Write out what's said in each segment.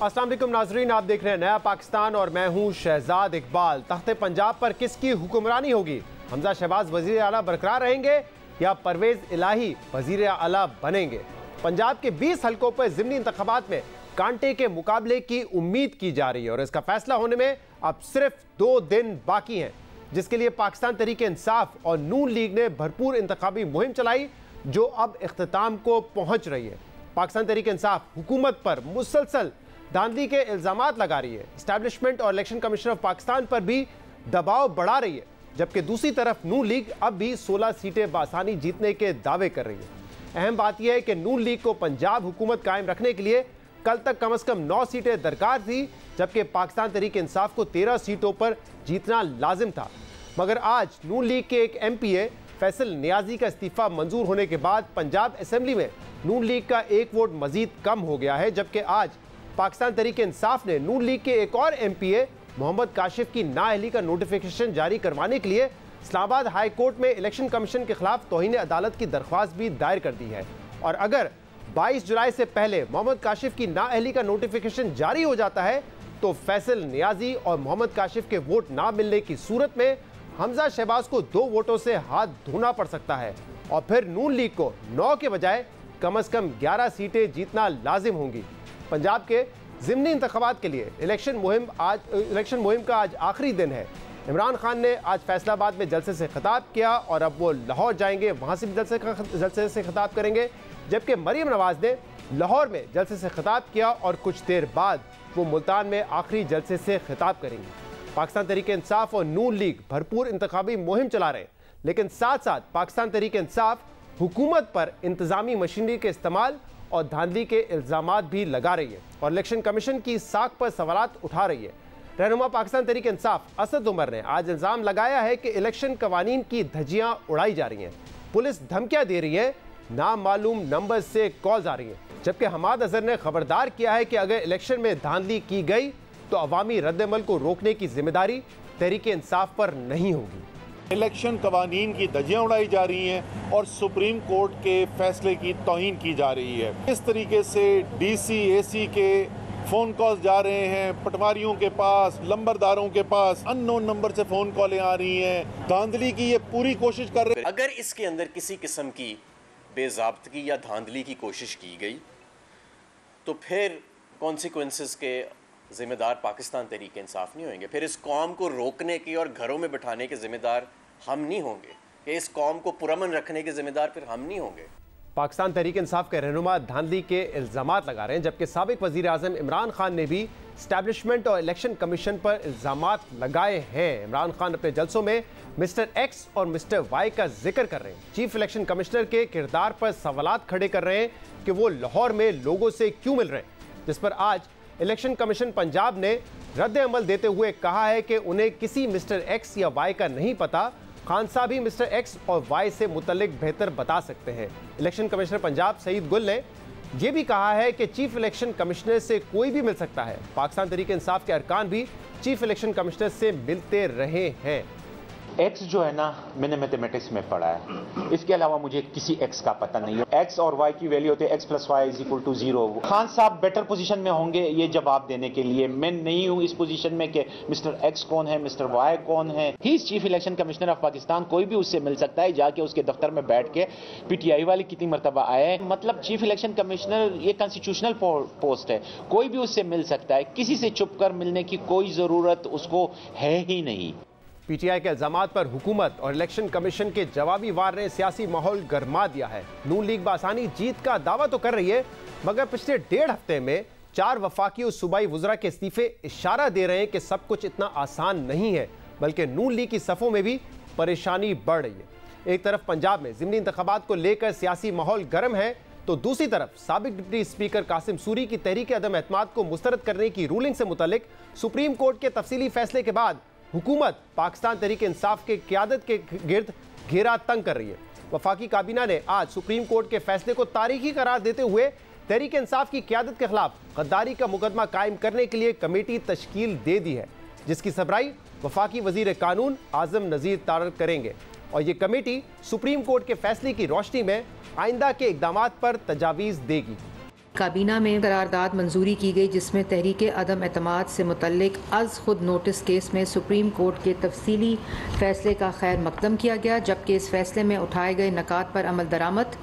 अस्सलाम वालेकुम नाजरीन, आप देख रहे हैं नया पाकिस्तान और मैं हूं शहजाद इकबाल। तख्ते पंजाब पर किसकी हुक्मरानी होगी? हमजा शहबाज वजीर आला बरकरार रहेंगे या परवेज इलाही वजीर आला बनेंगे? पंजाब के 20 हलकों पर ज़िमनी इंतखाबात में कांटे के मुकाबले की उम्मीद की जा रही है और इसका फैसला होने में अब सिर्फ 2 दिन बाकी हैं, जिसके लिए पाकिस्तान तहरीक इंसाफ और नून लीग ने भरपूर इंतखाबी मुहिम चलाई जो अब इख्तिताम को पहुंच रही है। पाकिस्तान तहरीक इंसाफ हुकूमत पर मुसलसल धांधली के इल्जामात लगा रही है, एस्टैब्लिशमेंट और इलेक्शन कमीशन ऑफ पाकिस्तान पर भी दबाव बढ़ा रही है, जबकि दूसरी तरफ नून लीग अब भी 16 सीटें बासानी जीतने के दावे कर रही है। अहम बात यह है कि नून लीग को पंजाब हुकूमत कायम रखने के लिए कल तक कम से कम 9 सीटें दरकार थी, जबकि पाकिस्तान तहरीक इंसाफ को 13 सीटों पर जीतना लाजिम था। मगर आज नून लीग के एक MPA फैसल नियाजी का इस्तीफा मंजूर होने के बाद पंजाब असेंबली में नून लीग का एक वोट मजीद कम हो गया है, जबकि आज पाकिस्तान तहरीक इंसाफ ने नून लीग के एक और MPA मोहम्मद काशिफ की नाअहली का नोटिफिकेशन जारी करवाने के लिए इस्लामाबाद हाई कोर्ट में इलेक्शन कमीशन के खिलाफ तौहीन अदालत की दरख्वास्त भी दायर कर दी है। और अगर 22 जुलाई से पहले मोहम्मद काशिफ की नाअहली का नोटिफिकेशन जारी हो जाता है तो फैसल नियाजी और मोहम्मद काशिफ के वोट ना मिलने की सूरत में हमजा शहबाज को 2 वोटों से हाथ धोना पड़ सकता है और फिर नून लीग को 9 के बजाय कम से कम 11 सीटें जीतना लाजिम होंगी। पंजाब के ज़िमनी इंतखाबात के लिए इलेक्शन मुहिम का आज आखिरी दिन है। इमरान खान ने आज फैसलाबाद में जलसे से खिताब किया और अब वो लाहौर जाएंगे, वहाँ से भी जलसे से खिताब करेंगे, जबकि मरीम नवाज ने लाहौर में जलसे से खिताब किया और कुछ देर बाद वो मुल्तान में आखिरी जलसे से खिताब करेंगे। पाकिस्तान तहरीक इंसाफ और नून लीग भरपूर इंतखाबी मुहिम चला रहे हैं, लेकिन साथ साथ पाकिस्तान तहरीक इंसाफ हुकूमत पर इंतजामी मशीनरी के इस्तेमाल और धांधली के इल्जामात भी लगा रही है और इलेक्शन कमीशन की साख पर सवालात उठा रही है। रहनुमा पाकिस्तान तहरीक इंसाफ असद उमर ने आज इल्जाम लगाया है कि इलेक्शन कवानीन की धज्जियां उड़ाई जा रही हैं, पुलिस धमकियां दे रही है, नामालूम नंबर से कॉल्स आ रही हैं, जबकि हमाद अजहर ने खबरदार किया है कि अगर इलेक्शन में धांधली की गई तो अवामी रद्द-ए-अमल को रोकने की जिम्मेदारी तहरीक इंसाफ पर नहीं होगी। इलेक्शन कवानीन की धज्जियां उड़ाई जा रही हैं और सुप्रीम कोर्ट के फैसले की तौहीन की जा रही है। इस तरीके से DC AC के फ़ोन कॉल्स जा रहे हैं पटवारियों के पास, लंबरदारों के पास, अननोन नंबर से फ़ोन कॉलें आ रही हैं, धांधली की ये पूरी कोशिश कर रहे हैं। अगर इसके अंदर किसी किस्म की बेज़ाब्तगी या धांधली की कोशिश की गई तो फिर कॉन्सिक्वेंसेस के ज़िम्मेदार पाकिस्तान तहरीक इंसाफ नहीं होंगे, फिर इस कौम को रोकने की और घरों में बिठाने के ज़िम्मेदार हम नहीं होंगे, कि इस कौम को पुरअमन रखने के ज़िम्मेदार फिर हम नहीं होंगे। पाकिस्तान तहरीक इंसाफ के रहनुमा धांधली के इल्जामात लगा रहे हैं, जबकि साबिक वज़ीर आज़म इमरान खान ने भी एस्टैब्लिशमेंट और इलेक्शन कमीशन पर इल्जामात लगाए हैं। इमरान खान अपने जलसों में मिस्टर X और मिस्टर Y का जिक्र कर रहे हैं, चीफ इलेक्शन कमिश्नर के किरदार पर सवालात खड़े कर रहे हैं कि वो लाहौर में लोगों से क्यों मिल रहे हैं, जिस पर आज इलेक्शन कमीशन पंजाब ने रद्द अमल देते हुए कहा है कि उन्हें किसी मिस्टर X या Y का नहीं पता, खान साहब ही मिस्टर X और Y से मुतल्लिक बेहतर बता सकते हैं। इलेक्शन कमिश्नर पंजाब सईद गुल ने यह भी कहा है कि चीफ इलेक्शन कमिश्नर से कोई भी मिल सकता है। पाकिस्तान तहरीक इंसाफ के अरकान भी चीफ इलेक्शन कमिश्नर से मिलते रहे हैं। X जो है ना, मैंने मैथमेटिक्स में पढ़ा है, इसके अलावा मुझे किसी X का पता नहीं है। X और Y की वैल्यू होती है X + Y = 0। खान साहब बेटर पोजीशन में होंगे ये जवाब देने के लिए, मैं नहीं हूं इस पोजीशन में कि मिस्टर X कौन है, मिस्टर Y कौन है। He is chief election commissioner of Pakistan, कोई भी उससे मिल सकता है, जाके उसके दफ्तर में बैठ के PTI वाले कितनी मरतबा आए। मतलब चीफ इलेक्शन कमिश्नर ये कॉन्स्टिट्यूशनल पोस्ट है, कोई भी उससे मिल सकता है, किसी से छुप कर मिलने की कोई जरूरत उसको है ही नहीं। PTI के इल्जामात पर हुकूमत और इलेक्शन कमीशन के जवाबी वार ने सियासी माहौल गर्मा दिया है। नून लीग बासानी जीत का दावा तो कर रही है, मगर पिछले 1.5 हफ्ते में 4 वफाकी और सूबाई वुज़रा के इस्तीफे इशारा दे रहे हैं कि सब कुछ इतना आसान नहीं है, बल्कि नून लीग की सफ़ों में भी परेशानी बढ़ रही है। एक तरफ पंजाब में ज़िमनी इंतखाबात को लेकर सियासी माहौल गर्म है, तो दूसरी तरफ साबिक डिप्टी स्पीकर कासिम सूरी की तहरीक अदम एतमाद को मुस्तरद करने की रूलिंग से मुतल्लिक सुप्रीम कोर्ट के तफसीली फैसले के बाद हुकूमत पाकिस्तान तहरीक इंसाफ के क़यादत के गिर्द घेरा तंग कर रही है। वफाकी काबीना ने आज सुप्रीम कोर्ट के फैसले को तारीखी करार देते हुए तहरीक इंसाफ की क़यादत के खिलाफ गद्दारी का मुकदमा कायम करने के लिए कमेटी तश्कील दे दी है, जिसकी सरबराही वफाकी वजीर कानून आज़म नज़ीर तारक करेंगे और ये कमेटी सुप्रीम कोर्ट के फैसले की रोशनी में आइंदा के इक़दामात पर तजावीज़ देगी। काबीना में करारदाद मंजूरी की गई जिसमें तहरीक अदम एतमाद से मुतल्लिक अज़ खुद नोटिस केस में सुप्रीम कोर्ट के तफसीली फैसले का खैर मकदम किया गया, जबकि इस फैसले में उठाए गए नकात पर अमल दरामद,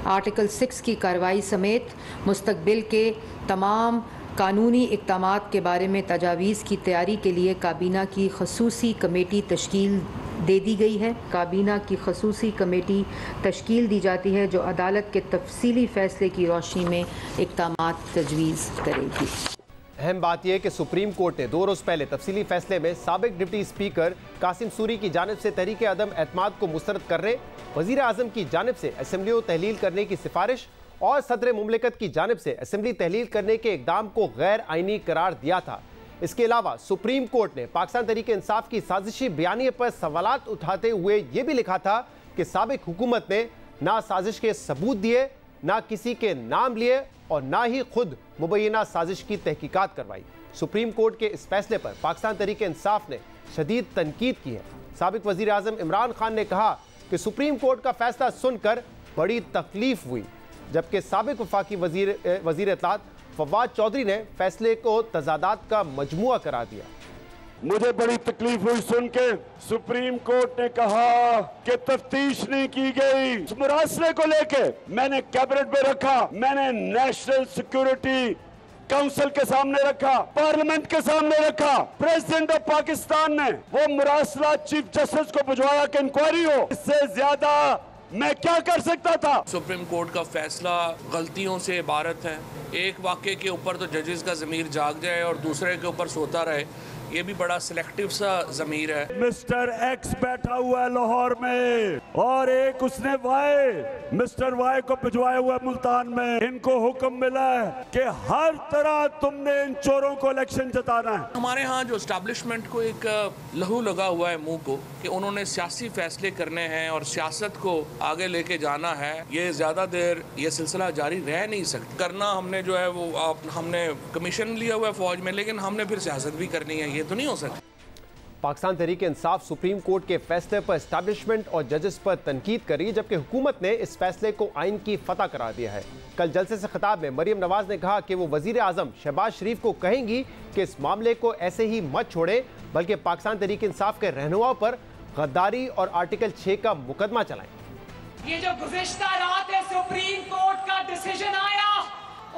आर्टिकल 6 की कार्रवाई समेत मुस्तकबिल के तमाम कानूनी इक़दामात के बारे में तजावीज़ की तैयारी के लिए काबीना की खसूसी कमेटी तश्कील दे दी गई है। काबीना की खसूसी कमेटी तश्कील दी जाती है जो अदालत के तफसीली फ़ैसले की रोशनी में इक़दामात तजवीज़ करेगी। अहम बात यह है कि सुप्रीम कोर्ट ने 2 रोज़ पहले तफसीली फैसले में साबिक डिप्टी स्पीकर कासिम सूरी की जानिब से तहरीक अदम एतमाद को मुस्तरद करने, वज़ीर आज़म की जानिब से असेंबली को तहलील करने की सिफारिश और सदर मुमलिकत की जानिब से असेंबली तहलील करने के इक़दाम को गैर आइनी करार दिया था। इसके अलावा सुप्रीम कोर्ट ने पाकिस्तान तहरीक इंसाफ की साजिशी बयानिए पर सवालात उठाते हुए ये भी लिखा था कि साबिक हुकूमत ने ना साजिश के सबूत दिए, ना किसी के नाम लिए और ना ही खुद मुबैना साजिश की तहकीकात करवाई। सुप्रीम कोर्ट के इस फैसले पर पाकिस्तान तहरीक इंसाफ ने शदीद तनकीद की है। साबिक वज़ीर आज़म इमरान खान ने कहा कि सुप्रीम कोर्ट का फैसला सुनकर बड़ी तकलीफ हुई, जबकि साबिक वफाकी वज़ीर इत्तलात फवाद चौधरी ने फैसले को तजादात का मजमुआ करार दिया। मुझे बड़ी तकलीफ हुई सुन के सुप्रीम कोर्ट ने कहा कि तफ्तीश नहीं की गई। इस मुरासले को लेके मैंने कैबिनेट में रखा, मैंने नेशनल सिक्योरिटी काउंसिल के सामने रखा, पार्लियामेंट के सामने रखा। प्रेसिडेंट ऑफ पाकिस्तान ने वो मुरासला चीफ जस्टिस को भिजवाया कि इंक्वायरी हो। इससे ज्यादा मैं क्या कर सकता था? सुप्रीम कोर्ट का फैसला गलतियों से इबारत है। एक वाक़े के ऊपर तो जजेस का ज़मीर जाग जाए और दूसरे के ऊपर सोता रहे, ये भी बड़ा सिलेक्टिव सा ज़मीर है। मिस्टर एक्स बैठा हुआ है लाहौर में और एक उसने मिस्टर वाई को भिजवाया हुआ मुल्तान में। इनको हुक्म मिला है कि हर तरह तुमने इन चोरों को इलेक्शन जिताना है। हमारे यहाँ जो एस्टैब्लिशमेंट को एक लहू लगा हुआ है मुंह को कि उन्होंने सियासी फैसले करने हैं और सियासत को आगे लेके जाना है, ये ज़्यादा देर ये सिलसिला जारी रह नहीं सकता। करना हमने जो है वो हमने कमीशन लिया हुआ है फौज में, लेकिन हमने फिर सियासत भी करनी है, ये तो नहीं हो सकता। पाकिस्तान तहरीक इंसाफ सुप्रीम कोर्ट के फैसले पर एस्टैब्लिशमेंट और जजेस पर तनकीद करी, जबकि हुकूमत ने इस फैसले को आइन की फतह करार दिया है। कल जलसे से खिताब में मरियम नवाज ने कहा कि वो वजीर आजम शहबाज शरीफ को कहेंगी कि इस मामले को ऐसे ही मत छोड़े, बल्कि पाकिस्तान तहरीक इंसाफ के रहनुमाओं पर गद्दारी और आर्टिकल 6 का मुकदमा चलाएं। ये जो गुज़िश्ता रात है सुप्रीम कोर्ट का डिसीजन आया,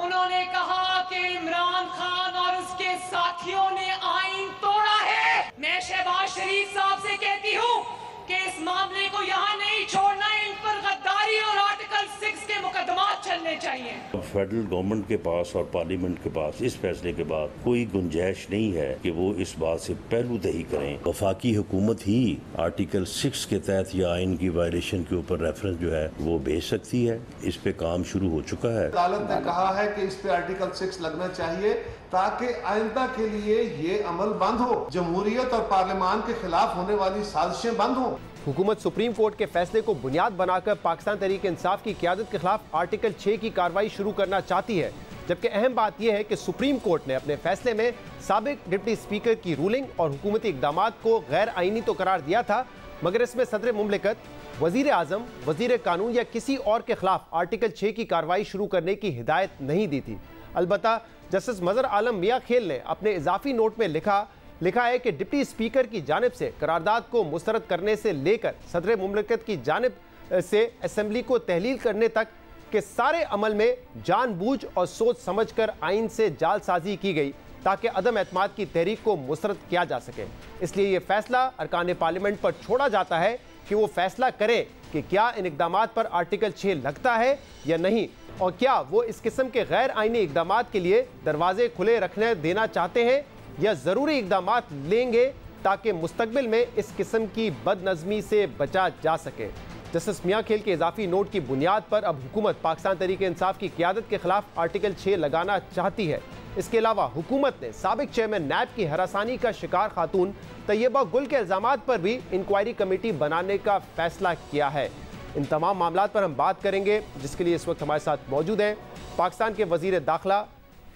उन्होंने कहा कि इमरान खान और उसके साथियों ने आइन तोड़ा है। मैं शहबाज शरीफ साहब से कहती हूँ कि इस मामले को यहाँ नहीं छोड़ना, इन पर गद्दारी और आर्टिकल 6 के मुकदमात चलने चाहिए। फेडरल गवर्नमेंट के पास और पार्लियामेंट के पास इस फैसले के बाद कोई गुंजाइश नहीं है कि वो इस बात से पहलूदही करें। वफाकी हुकूमत ही आर्टिकल 6 के तहत या आइन की वायलेशन के ऊपर रेफरेंस जो है वो भेज सकती है। इस पे काम शुरू हो चुका है। अदालत ने कहा है कि इस पे आर्टिकल 6 लगना चाहिए ताकि आइंदा के लिए ये अमल बंद हो, जमहूरियत और पार्लियामान के खिलाफ होने वाली साजिशें बंद हो। हुकूमत सुप्रीम कोर्ट के फैसले को बुनियाद बनाकर पाकिस्तान तहरीक इंसाफ की क़यादत के खिलाफ आर्टिकल 6 की कार्रवाई शुरू करना चाहती है, जबकि अहम बात यह है कि सुप्रीम कोर्ट ने अपने फैसले में साबिक डिप्टी स्पीकर की रूलिंग और हुकूमती इक़दामात को गैर आइनी तो करार दिया था, मगर इसमें सदर मुमलिकत, वजीर आजम, वजीर कानून या किसी और के खिलाफ आर्टिकल 6 की कार्रवाई शुरू करने की हिदायत नहीं दी थी। अलबत्ता जस्टिस मजहर आलम मियां खेल ने अपने इजाफी नोट में लिखा है कि डिप्टी स्पीकर की जानिब से करारदाद को मुस्तरद करने से लेकर सदर मुमलिकत की जानिब से असेंबली को तहलील करने तक के सारे अमल में जानबूझ और सोच समझकर आइन से जालसाजी की गई ताकि अदम एतमाद की तहरीक को मुस्तरद किया जा सके। इसलिए यह फैसला अरकान पार्लियामेंट पर छोड़ा जाता है कि वो फैसला करें कि क्या इन इक़दामात पर आर्टिकल 6 लगता है या नहीं, और क्या वो इस किस्म के गैर आइनी इक़दामात के लिए दरवाजे खुले रखने देना चाहते हैं या ज़रूरी इक़दामात लेंगे ताकि मुस्तकबिल में इस किस्म की बदनज़मी से बचा जा सके। जस्टिस मियां खेल के इजाफी नोट की बुनियाद पर अब हुकूमत पाकिस्तान तहरीक इंसाफ की क़यादत के खिलाफ आर्टिकल 6 लगाना चाहती है। इसके अलावा हुकूमत ने साबिक चेयरमैन नैब की हरासानी का शिकार खातून तैयबा गुल के इल्ज़ामात पर भी इंक्वायरी कमेटी बनाने का फैसला किया है। इन तमाम मामलात पर हम बात करेंगे, जिसके लिए इस वक्त हमारे साथ मौजूद हैं पाकिस्तान के वजीर दाखिला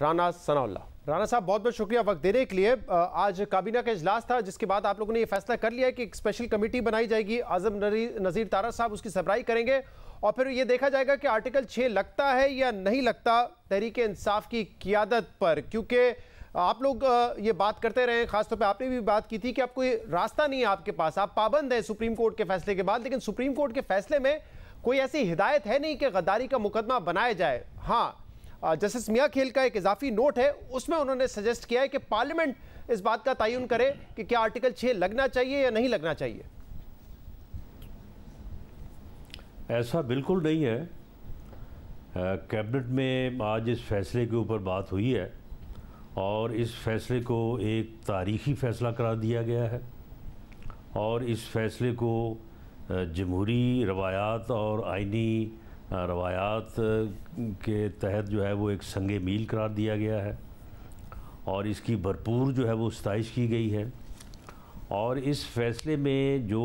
राना सनाउल्लाह। राना साहब, बहुत बहुत शुक्रिया वक्त देने के लिए। आज काबीना का इजलास था जिसके बाद आप लोगों ने ये फैसला कर लिया है कि एक स्पेशल कमेटी बनाई जाएगी। आजम नज़ीर तारा साहब उसकी सरबराही करेंगे और फिर ये देखा जाएगा कि आर्टिकल 6 लगता है या नहीं लगता तहरीक इंसाफ की क़ियादत पर, क्योंकि आप लोग ये बात करते रहे, खासतौर पे आपने भी बात की थी कि आप कोई रास्ता नहीं है आपके पास, आप पाबंद हैं सुप्रीम कोर्ट के फैसले के बाद, लेकिन सुप्रीम कोर्ट के फैसले में कोई ऐसी हिदायत है नहीं कि गद्दारी का मुकदमा बनाया जाए। हाँ, जस्टिस मियां खेल का एक इजाफी नोट है, उसमें उन्होंने सजेस्ट किया है कि पार्लियामेंट इस बात का तयन करे कि क्या आर्टिकल 6 लगना चाहिए या नहीं लगना चाहिए। ऐसा बिल्कुल नहीं है। कैबिनेट में आज इस फैसले के ऊपर बात हुई है और इस फैसले को एक तारीखी फ़ैसला करार दिया गया है और इस फैसले को जमहूरी रवायात और आइनी रवायात के तहत जो है वो एक संगे मील करार दिया गया है और इसकी भरपूर जो है वो सताइश की गई है। और इस फैसले में जो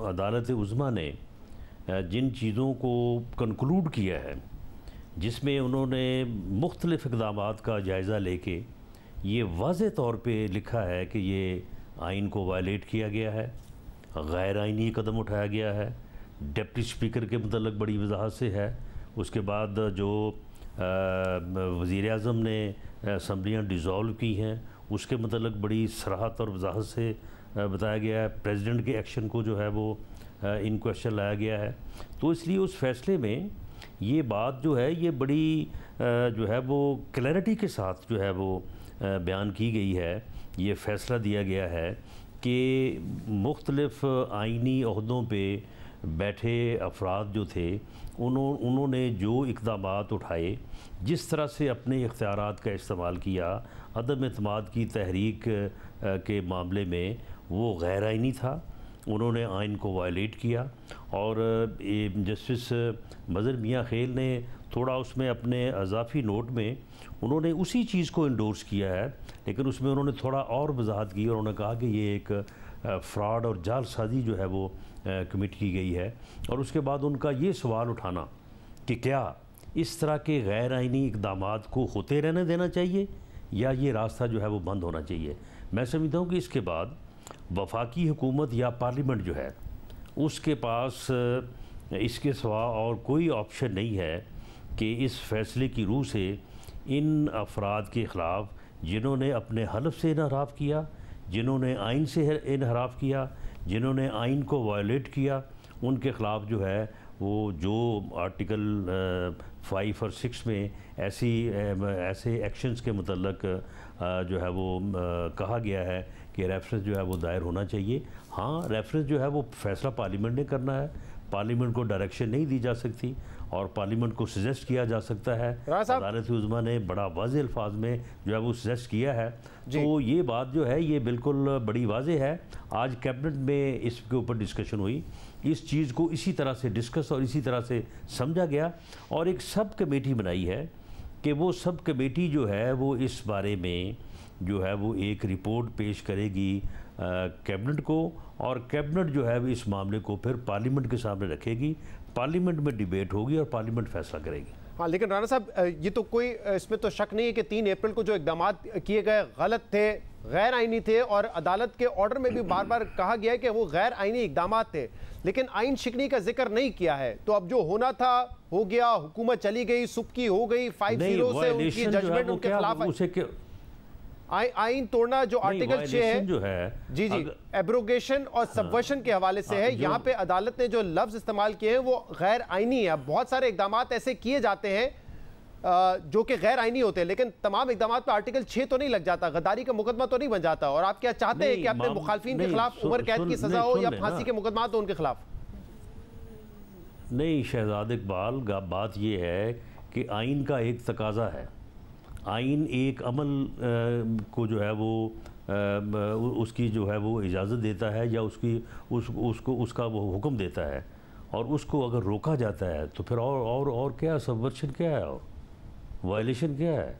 अदालत उज़्मा ने जिन चीज़ों को कंक्लूड किया है, जिसमें उन्होंने मुख्तलिफ़ इक़दामात का जायज़ा लेके ये वाज़े तौर पे लिखा है कि ये आइन को वायलेट किया गया है, गैर आइनी कदम उठाया गया है, डिप्टी स्पीकर के मतलब बड़ी वजाहत से है। उसके बाद जो वज़ीर-ए-आज़म ने असम्बलियाँ डिज़ोल्व की हैं उसके मतलब बड़ी सराहत और वजाहत से बताया गया है। प्रेसिडेंट के एक्शन को जो है वो इन क्वेश्चन लाया गया है। तो इसलिए उस फैसले में ये बात जो है ये बड़ी जो है वो क्लैरिटी के साथ जो है वो बयान की गई है। ये फ़ैसला दिया गया है कि मुख्तलिफ़ आइनी ओहदों पे बैठे अफराद जो थे उन्होंने जो इक़दामात उठाए, जिस तरह से अपने इख्तियारात का इस्तेमाल किया अदम एतमाद की तहरीक के मामले में, वो गैर आइनी था। उन्होंने आइन को वायलेट किया और जस्टिस मज़हर मियां खेल ने थोड़ा उसमें अपने अज़ाफ़ी नोट में उन्होंने उसी चीज़ को इंडोर्स किया है, लेकिन उसमें उन्होंने थोड़ा और वजाहत की और उन्होंने कहा कि ये एक फ़्रॉड और जालसाजी जो है वो कमिट की गई है। और उसके बाद उनका ये सवाल उठाना कि क्या इस तरह के गैर आइनी इक़दामात को होते रहने देना चाहिए या ये रास्ता जो है वो बंद होना चाहिए। मैं समझता हूँ कि इसके बाद वफाकी हुकूमत या पार्लियामेंट जो है उसके पास इसके सिवा और कोई ऑप्शन नहीं है कि इस फैसले की रूह से इन अफराद के ख़िलाफ़ जिन्होंने अपने हलफ से इनहराफ किया, जिन्होंने आइन से इनहराफ किया, जिन्होंने आइन को वायलेट किया, उनके ख़िलाफ़ जो है वो जो आर्टिकल 5 और 6 में ऐसे एक्शंस के मतलब जो है वो कहा गया है कि रेफरेंस जो है वो दायर होना चाहिए। हाँ, रेफरेंस जो है वो फैसला पार्लियामेंट ने करना है, पार्लियामेंट को डायरेक्शन नहीं दी जा सकती और पार्लियामेंट को सजेस्ट किया जा सकता है। अदालत उज़्मा ने बड़ा वाज़े अल्फाज में जो है वो सजेस्ट किया है। तो ये बात जो है ये बिल्कुल बड़ी वाज़े है। आज कैबिनेट में इसके ऊपर डिस्कशन हुई, इस चीज़ को इसी तरह से डिस्कस और इसी तरह से समझा गया और एक सब कमेटी बनाई है कि वो सब कमेटी जो है वो इस बारे में जो है वो एक रिपोर्ट पेश करेगी कैबिनेट को और कैबिनेट जो है इस मामले को फिर पार्लियामेंट के सामने रखेगी, पार्लियामेंट में डिबेट होगी और पार्लियामेंट फैसला करेगी। हाँ, लेकिन राणा साहब ये तो कोई इसमें तो शक नहीं है कि 3 अप्रैल को जो इक़दामात किए गए गलत थे, गैर आइनी थे और अदालत के ऑर्डर में भी बार बार कहा गया है कि वो गैर आइनी इक़दामात थे, लेकिन आइन शिकनी का जिक्र नहीं किया है। तो अब जो होना था हो गया, हुकूमत चली गई, सुबकी हो गई, 5-0 से उनकी जजमेंट उनके खिलाफ आइन तोड़ना जो आर्टिकल 6 है जो है जी एब्रोगेशन और सबवर्शन के हवाले से है। यहाँ पे अदालत ने जो लफ्ज इस्तेमाल किए हैं वो गैर आइनी है। बहुत सारे इकदामात ऐसे किए जाते हैं जो कि गैर आइनी होते हैं, लेकिन तमाम इकदामात पे आर्टिकल 6 तो नहीं लग जाता, गद्दारी का मुकदमा तो नहीं बन जाता। और आप क्या चाहते हैं कि अपने मुखालफिन के खिलाफ उम्र कैद की सजा हो या फांसी के मुकदमा हो उनके खिलाफ? नहीं शहजाद इकबाल, बात यह है कि आइन का एक तकाजा है, आइन एक अमल को जो है वो उसकी जो है वो इजाज़त देता है या उसका वो हुक्म देता है और उसको अगर रोका जाता है तो फिर और क्या सबवर्शन क्या है और वायलेशन क्या है?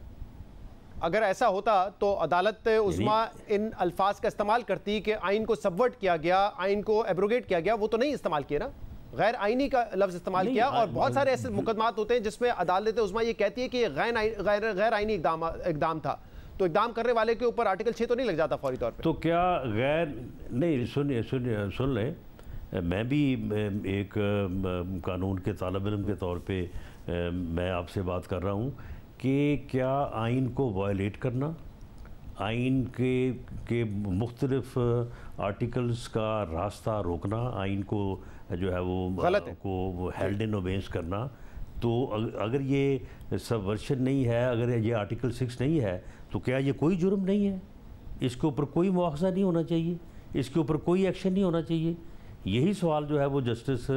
अगर ऐसा होता तो अदालत उज़्मा इन अल्फाज का इस्तेमाल करती कि आइन को सबवर्ट किया गया, आइन को एब्रोगेट किया गया, वो तो नहीं इस्तेमाल किया ना, गैर आइनी का लफ्ज़ इस्तेमाल किया। और बहुत सारे ऐसे मुकदमात होते हैं जिसमें अदालत उज़्मा ये कहती है कि ये गैर आइनी इक़दाम था, तो इक़दाम करने वाले के ऊपर आर्टिकल 6 तो नहीं लग जाता फौरी तौर पे? तो क्या गैर नहीं, सुन लें, मैं भी एक कानून के तालिब इल्म के तौर पे मैं आपसे बात कर रहा हूँ कि क्या आइन को वायलेट करना, आइन के मुख्तलिफ आर्टिकल्स का रास्ता रोकना, आइन को जो है वो गलत है, को हेल्ड इन ओबेंस करना, तो अगर ये सबवर्शन नहीं है, अगर ये आर्टिकल 6 नहीं है, तो क्या ये कोई जुर्म नहीं है? इसके ऊपर कोई मुआवजा नहीं होना चाहिए, इसके ऊपर कोई एक्शन नहीं होना चाहिए? यही सवाल जो है वो जस्टिस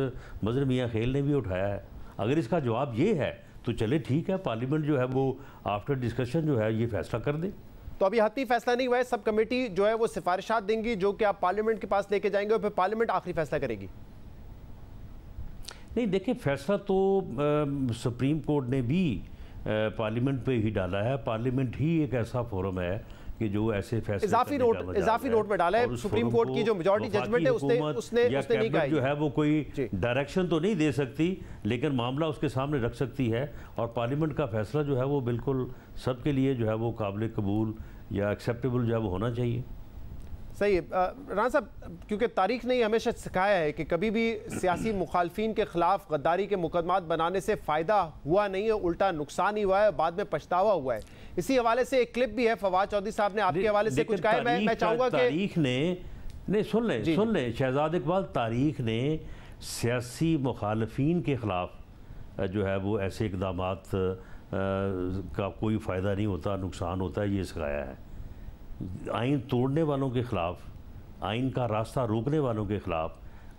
मजहर मियाँ खेल ने भी उठाया है। अगर इसका जवाब ये है तो चले ठीक है, पार्लियामेंट जो है वो आफ्टर डिस्कशन जो है ये फैसला कर दे। तो अभी हत्ती फैसला नहीं हुआ है, सब कमेटी जो है वो सिफारिशात देंगी जो कि आप पार्लियामेंट के पास लेके जाएंगे और फिर पार्लियामेंट आखिरी फैसला करेगी। नहीं देखिए, फैसला तो सुप्रीम कोर्ट ने भी पार्लियामेंट पे ही डाला है। पार्लियामेंट ही एक ऐसा फोरम है कि जो ऐसे फैसले इजाफी नोट में डाला है। सुप्रीम कोर्ट की जो मेजॉरिटी जजमेंट है उसने नहीं कहा जो है वो कोई डायरेक्शन तो नहीं दे सकती, लेकिन मामला उसके सामने रख सकती है और पार्लियामेंट का फैसला जो है वो बिल्कुल सबके लिए जो है वो काबिल कबूल या एक्सेप्टेबल जो है वो होना चाहिए। सही है राना साहब, क्योंकि तारीख ने हमेशा सिखाया है कि कभी भी सियासी मुखालफिन के खिलाफ गद्दारी के मुकदमात बनाने से फ़ायदा हुआ नहीं है, उल्टा नुकसान ही हुआ है, बाद में पछतावा हुआ है। इसी हवाले से एक क्लिप भी है, फवाद चौधरी साहब ने आपके हवाले से कुछ कहा है। मैं चाहूँगा कि तारीख ने नहीं सुन लें शहजाद इकबाल, तारीख ने सियासी मुखालफिन के खिलाफ जो है वो ऐसे इकदामात का कोई फ़ायदा नहीं होता, नुकसान होता है, ये सिखाया है। आइन तोड़ने वालों के ख़िलाफ़, आइन का रास्ता रोकने वालों के ख़िलाफ़,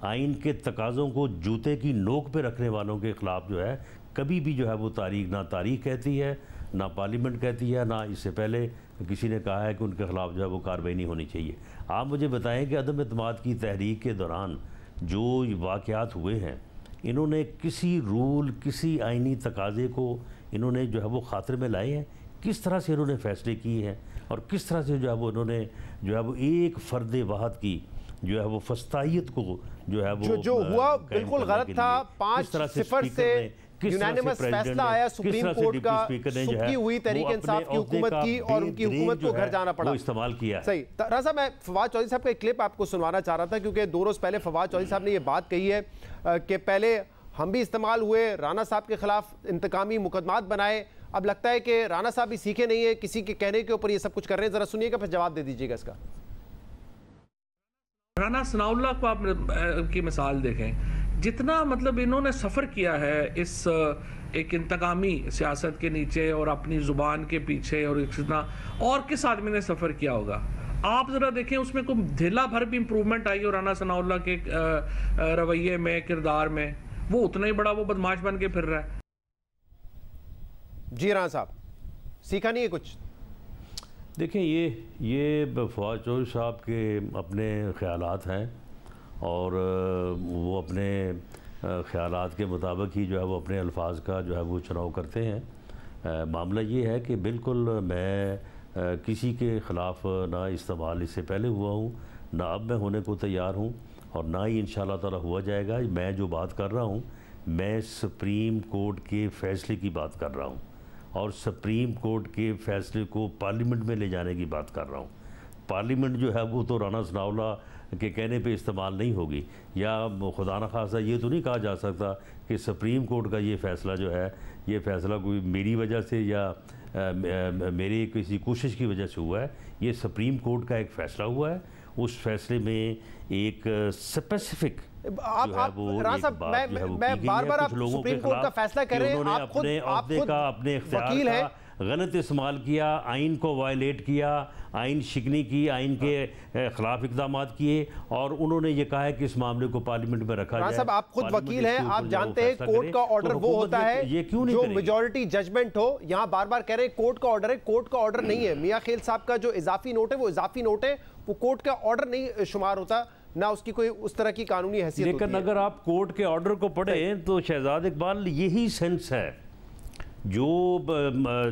आइन के तकाज़ों को जूते की नोक पे रखने वालों के ख़िलाफ़ जो है कभी भी जो है वो ना तारीख कहती है, ना पार्लियामेंट कहती है, ना इससे पहले किसी ने कहा है कि उनके ख़िलाफ़ जो है वो कार्रवाई नहीं होनी चाहिए। आप मुझे बताएं कि अदम एतमाद की तहरीक के दौरान जो वाक़यात हुए हैं, इन्होंने किसी रूल, किसी आइनी तकाज़े को इन्होंने जो है वो ख़ातिर में लाए हैं? किस तरह से इन्होंने फ़ैसले किए हैं और किस तरह से जो है वो इन्होंने जो है वो एक फ़र्द वाहद की जो है वो फस्तायत को जो है वो जो हुआ बिल्कुल गलत था। 5-0 से यूनानिमस फैसला आया सुप्रीम कोर्ट का, सुबकी हुई तहरीक इंसाफ की हुकूमत की और उनकी हुकूमत को घर जाना पड़ा, इस्तेमाल किया। सही। राना साहब, मैं फवाद चौधरी साहब का एक क्लिप आपको सुनवाना चाह रहा था, क्योंकि 2 रोज़ पहले फवाद चौधरी साहब ने ये बात कही है कि पहले हम भी इस्तेमाल हुए, राना साहब के खिलाफ इंतकामी मुकदमात बनाए, अब लगता है कि राना साहब भी सीखे नहीं है, किसी के कहने के ऊपर ये सब कुछ कर रहे हैं। जरा सुनिएगा, फिर जवाब दे दीजिएगा इसका। राना सनाउल्लाह को आप की मिसाल देखें, जितना मतलब इन्होंने सफ़र किया है इस एक इंतकामी सियासत के नीचे और अपनी ज़ुबान के पीछे, और इतना और किस आदमी ने सफ़र किया होगा। आप ज़रा देखें, उसमें कोई ढेला भर भी इम्प्रूवमेंट आई हो राना सनाउल्लाह के रवैये में, किरदार में। वो उतना ही बड़ा वो बदमाश बन के फिर रहा है। जी राना साहब, सीखा नहीं है कुछ? देखिए, ये फवाद चौधरी साहब के अपने ख़यालात हैं और वो अपने ख़यालात के मुताबिक ही जो है वो अपने अल्फाज का जो है वो चुनाव करते हैं। मामला ये है कि बिल्कुल मैं किसी के ख़िलाफ़ ना इस्तेमाल इससे पहले हुआ हूँ, ना अब मैं होने को तैयार हूँ और ना ही इंशाअल्लाह ताला हुआ जाएगा। मैं जो बात कर रहा हूँ, मैं सुप्रीम कोर्ट के फ़ैसले की बात कर रहा हूँ और सुप्रीम कोर्ट के फ़ैसले को पार्लियामेंट में ले जाने की बात कर रहा हूँ। पार्लियामेंट जो है वो तो राना सनाउल्लाह के कहने पे इस्तेमाल नहीं होगी, या खुदा न खासा ये तो नहीं कहा जा सकता कि सुप्रीम कोर्ट का ये फ़ैसला जो है, ये फ़ैसला कोई मेरी वजह से या मेरी किसी कोशिश की वजह से हुआ है। ये सुप्रीम कोर्ट का एक फ़ैसला हुआ है, उस फैसले में एक स्पेसिफिक मैं बार-बार आप सुप्रीम कोर्ट का फैसला कर रहे हैं, आप खुद अपने इख्तियार का गलत इस्तेमाल किया, आइन को वायलेट किया, आइन शिकनी की, आइन के खिलाफ इकदाम किए और उन्होंने ये कहा है कि इस मामले को पार्लियामेंट में रखा जाए। साहब, आप खुद वकील हैं, आप जानते हैं कोर्ट का ऑर्डर वो होता है ये क्यों नहीं जो मेजॉरिटी जजमेंट हो। यहाँ बार-बार कह रहे हैं कोर्ट का ऑर्डर है, कोर्ट का ऑर्डर नहीं है। मियां खेल साहब का जो इजाफी नोट है वो इजाफी नोट है, वो कोर्ट का ऑर्डर नहीं शुमार होता, ना उसकी कोई उस तरह की कानूनी हैसियत होती है। लेकिन अगर आप कोर्ट के ऑर्डर को पढ़ें तो शहजाद इकबाल यही सेंस है जो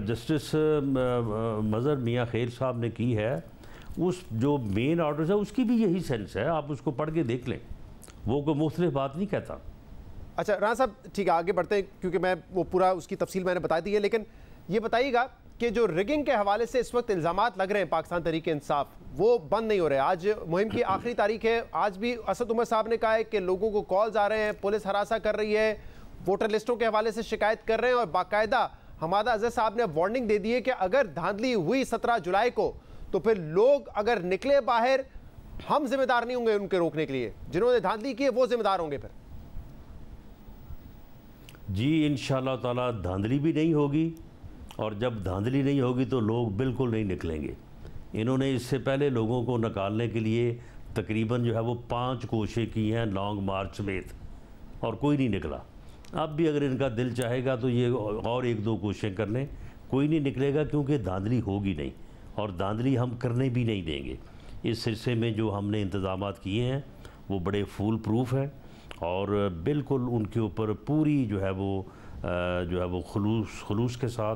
जस्टिस मजहर मियां खेल साहब ने की है, उस जो मेन ऑर्डर है उसकी भी यही सेंस है। आप उसको पढ़ के देख लें, वो कोई मुख्तलिफ बात नहीं कहता। अच्छा राना साहब, ठीक है, आगे बढ़ते हैं क्योंकि मैं वो पूरा उसकी तफसील मैंने बता दी है, लेकिन ये बताइएगा कि जो रिगिंग के हवाले से इस वक्त इल्ज़ामात लग रहे हैं पाकिस्तान तहरीक इंसाफ, वो बंद नहीं हो रहे। आज मुहिम की आखिरी तारीख है। आज भी असद उमर साहब ने कहा है कि लोगों को कॉल्स आ रहे हैं, पुलिस हरासा कर रही है, वोटर लिस्टों के हवाले से शिकायत कर रहे हैं, और बाकायदा हमादा अजहर साहब ने वार्निंग दे दी है कि अगर धांधली हुई 17 जुलाई को तो फिर लोग अगर निकले बाहर, हम जिम्मेदार नहीं होंगे उनके रोकने के लिए। जिन्होंने धांधली की है वो जिम्मेदार होंगे फिर। जी इंशाअल्लाह ताला धांधली भी नहीं होगी, और जब धांधली नहीं होगी तो लोग बिल्कुल नहीं निकलेंगे। इन्होंने इससे पहले लोगों को निकालने के लिए तकरीबन जो है वो 5 कोशिशें की हैं लॉन्ग मार्च समेत, और कोई नहीं निकला। अब भी अगर इनका दिल चाहेगा तो ये और 1-2 कोशिशें कर लें, कोई नहीं निकलेगा, क्योंकि धांधली होगी नहीं, और धांधली हम करने भी नहीं देंगे। इस सिलसिले में जो हमने इंतज़ामात किए हैं वो बड़े फूल प्रूफ हैं, और बिल्कुल उनके ऊपर पूरी जो है वो खुलूस के साथ